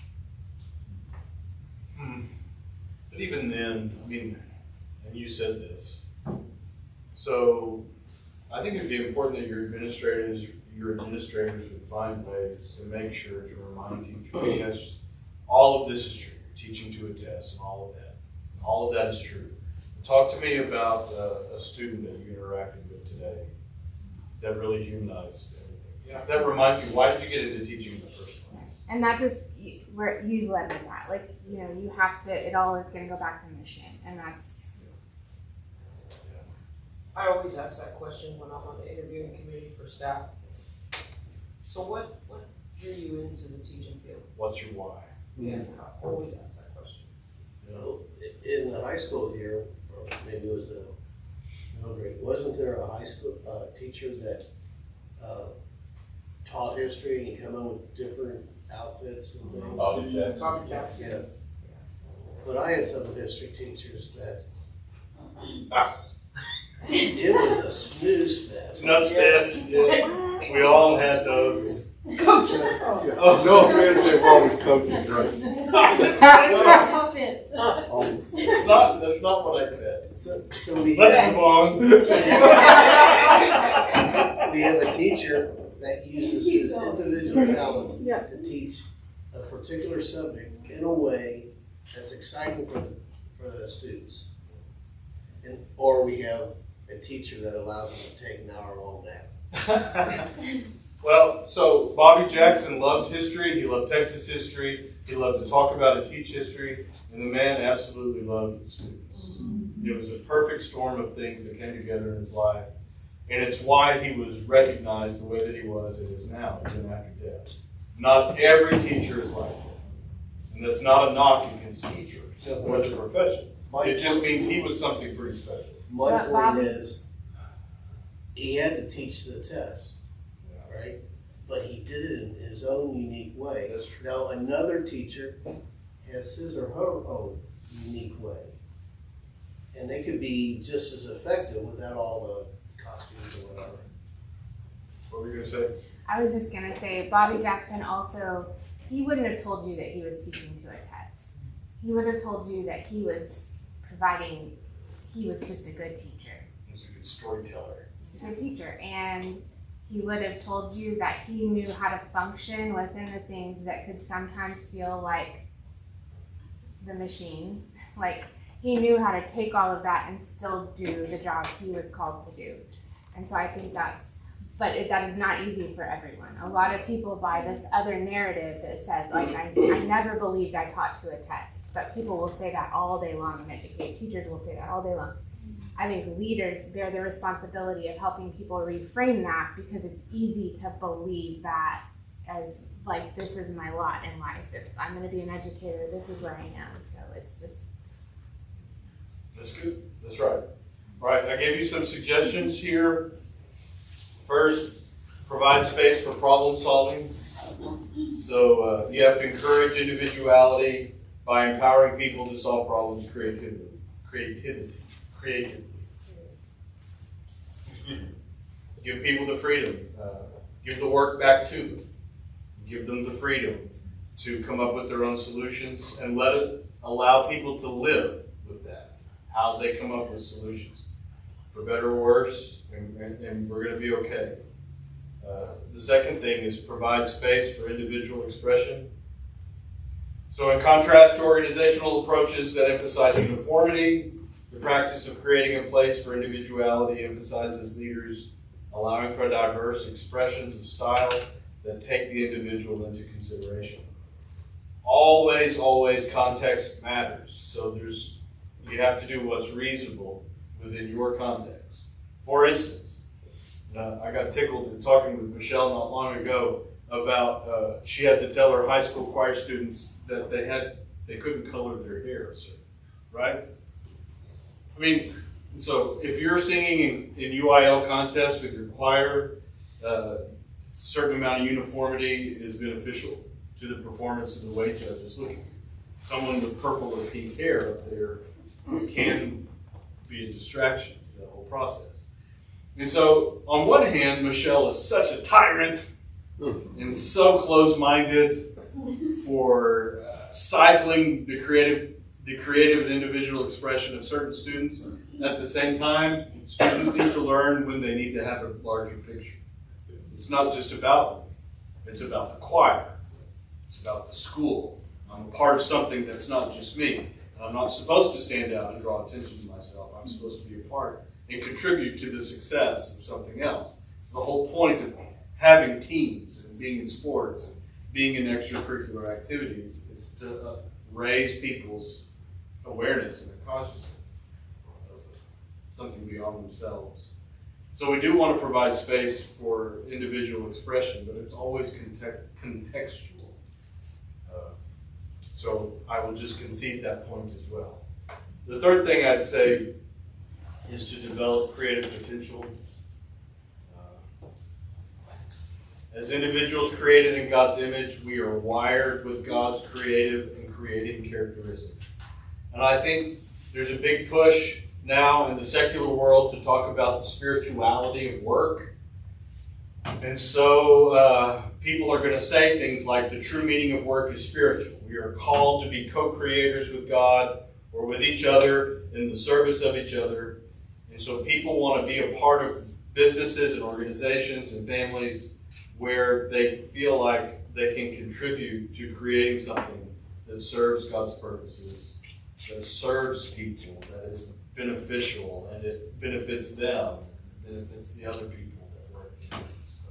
But even then, I mean, and you said this, so I think it'd be important that your administrators would find ways to make sure to remind teachers, yes, all of this is true, teaching to a test and all of that. All of that is true. Talk to me about a student that you interacted with today that really humanized everything. Yeah. That reminds you, why did you get into teaching in the first place? And not just where you led with that, like, you know, you have to, it all is going to go back to mission, and that's. I always ask that question when I'm on the interviewing committee for staff. So what drew you into the teaching field? What's your why? Yeah, I always ask that question. Well, in the high school here, or maybe it was the middle grade, wasn't there a high school teacher that taught history and he come in with different outfits and things? Bobby Jackson. Bobby Jackson. Yeah. But I had some history teachers that it was a snooze fest. Enough said. Yeah. We all had those. Oh, no offense, they've always coached great. offense. That's not what I said. So we Let's have, move on. we have a teacher that uses his individual talents Yeah. to teach a particular subject in a way that's exciting for the students. Or we have a teacher that allows them to take an hour-long nap. Well, so Bobby Jackson loved history. He loved Texas history. He loved to talk about and teach history. And the man absolutely loved the students. It was a perfect storm of things that came together in his life. And it's why he was recognized the way that he was and is now, even after death. Not every teacher is like that. And that's not a knock against teachers or the profession. It just means he was something pretty special. My point is, he had to teach the test, right? But he did it in his own unique way. That's true. Now, another teacher has his or her own unique way. And they could be just as effective without all the costumes or whatever. What were you going to say? I was just gonna say, Bobby Jackson also, he wouldn't have told you that he was teaching to a test. He would have told you that he was providing, he was just a good teacher. He was a good storyteller. He's a good teacher, and he would have told you that he knew how to function within the things that could sometimes feel like the machine. Like, he knew how to take all of that and still do the job he was called to do. And so I think that is not easy for everyone. A lot of people buy this other narrative that says, like, I never believed I taught to a test. But people will say that all day long in education. Teachers will say that all day long. I think leaders bear the responsibility of helping people reframe that, because it's easy to believe that as, like, this is my lot in life. If I'm going to be an educator, this is where I am. So it's just. That's good. That's right. All right, I gave you some suggestions here. First, provide space for problem solving. So you have to encourage individuality by empowering people to solve problems creatively. Give people the freedom. Give the work back to them. Give them the freedom to come up with their own solutions, and allow people to live with that, how they come up with solutions, for better or worse, and we're going to be okay. The second thing is provide space for individual expression. So in contrast to organizational approaches that emphasize uniformity, the practice of creating a place for individuality emphasizes leaders allowing for diverse expressions of style that take the individual into consideration. Always, always context matters. So you have to do what's reasonable within your context. For instance, I got tickled in talking with Michelle not long ago about she had to tell her high school choir students that they couldn't color their hair, right? I mean, so if you're singing in UIL contests with your choir, a certain amount of uniformity is beneficial to the performance of the way judges. Look, someone with purple or pink hair up there can be a distraction to the whole process. And so, on one hand, Michelle is such a tyrant and so close-minded for stifling the creative and individual expression of certain students. At the same time, students need to learn when they need to have a larger picture. It's not just about them. It's about the choir. It's about the school. I'm a part of something that's not just me. I'm not supposed to stand out and draw attention to myself. I'm supposed to be a part and contribute to the success of something else. It's the whole point of having teams and being in sports and being in extracurricular activities is to raise people's awareness and consciousness of something beyond themselves. So we do want to provide space for individual expression, but it's always contextual. So I will just concede that point as well. The third thing I'd say is to develop creative potential. As individuals created in God's image, we are wired with God's creative and creating characteristics. And I think there's a big push now in the secular world to talk about the spirituality of work. And so people are going to say things like the true meaning of work is spiritual. We are called to be co-creators with God or with each other in the service of each other. And so people want to be a part of businesses and organizations and families where they feel like they can contribute to creating something that serves God's purposes, that serves people, that is beneficial, and it benefits them, benefits the other people that work together. So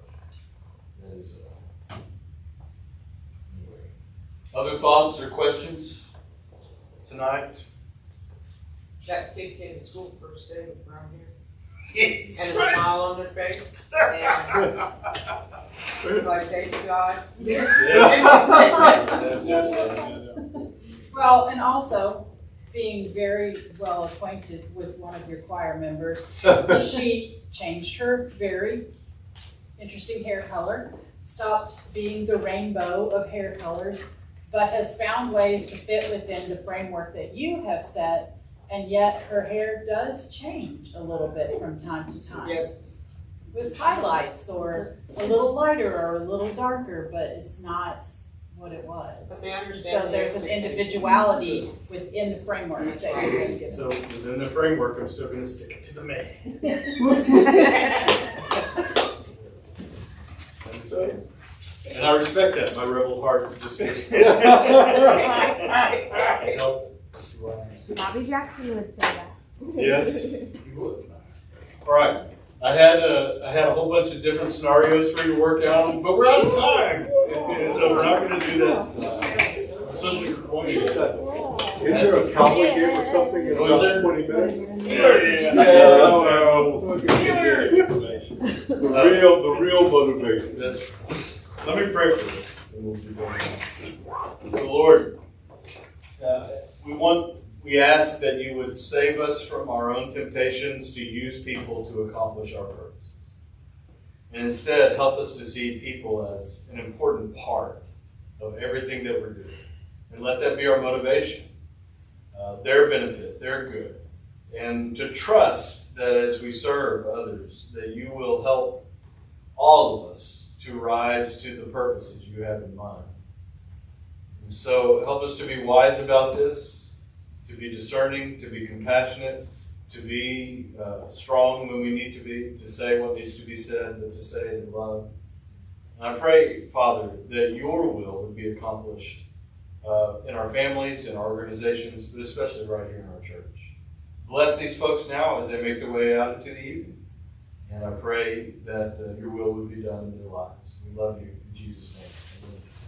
that is anyway. Other thoughts or questions tonight? That kid came to school first day around here. Yes, and a smile on their face. And it was like, thank you, God. Well, and also, being very well acquainted with one of your choir members, she changed her very interesting hair color, stopped being the rainbow of hair colors, but has found ways to fit within the framework that you have set, and yet her hair does change a little bit from time to time. Yes. With highlights, or a little lighter or a little darker, but it's not what it was. But they understand So there's an individuality within the framework that you're going to give. So within the framework, I'm still going to stick it to the man. And I respect that. My rebel heart just goes. Bobby Jackson would say that. Yes, you would. All right. I had a whole bunch of different scenarios for you to work out, but we're out of time, so we're not going to do that tonight. I'm so disappointed. Is there a cowboy game or something in Was there? about 20 minutes? The real motivation. Let me pray for you, and we'll be going. The Lord, we ask that you would save us from our own temptations to use people to accomplish our purposes. And instead, help us to see people as an important part of everything that we're doing. And let that be our motivation, their benefit, their good. And to trust that as we serve others, that you will help all of us to rise to the purposes you have in mind. And so help us to be wise about this, to be discerning, to be compassionate, to be strong when we need to be, to say what needs to be said, but to say it in love. And I pray, Father, that your will would be accomplished in our families, in our organizations, but especially right here in our church. Bless these folks now as they make their way out into the evening. And I pray that your will would be done in their lives. We love you in Jesus'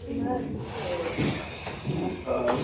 name. Amen.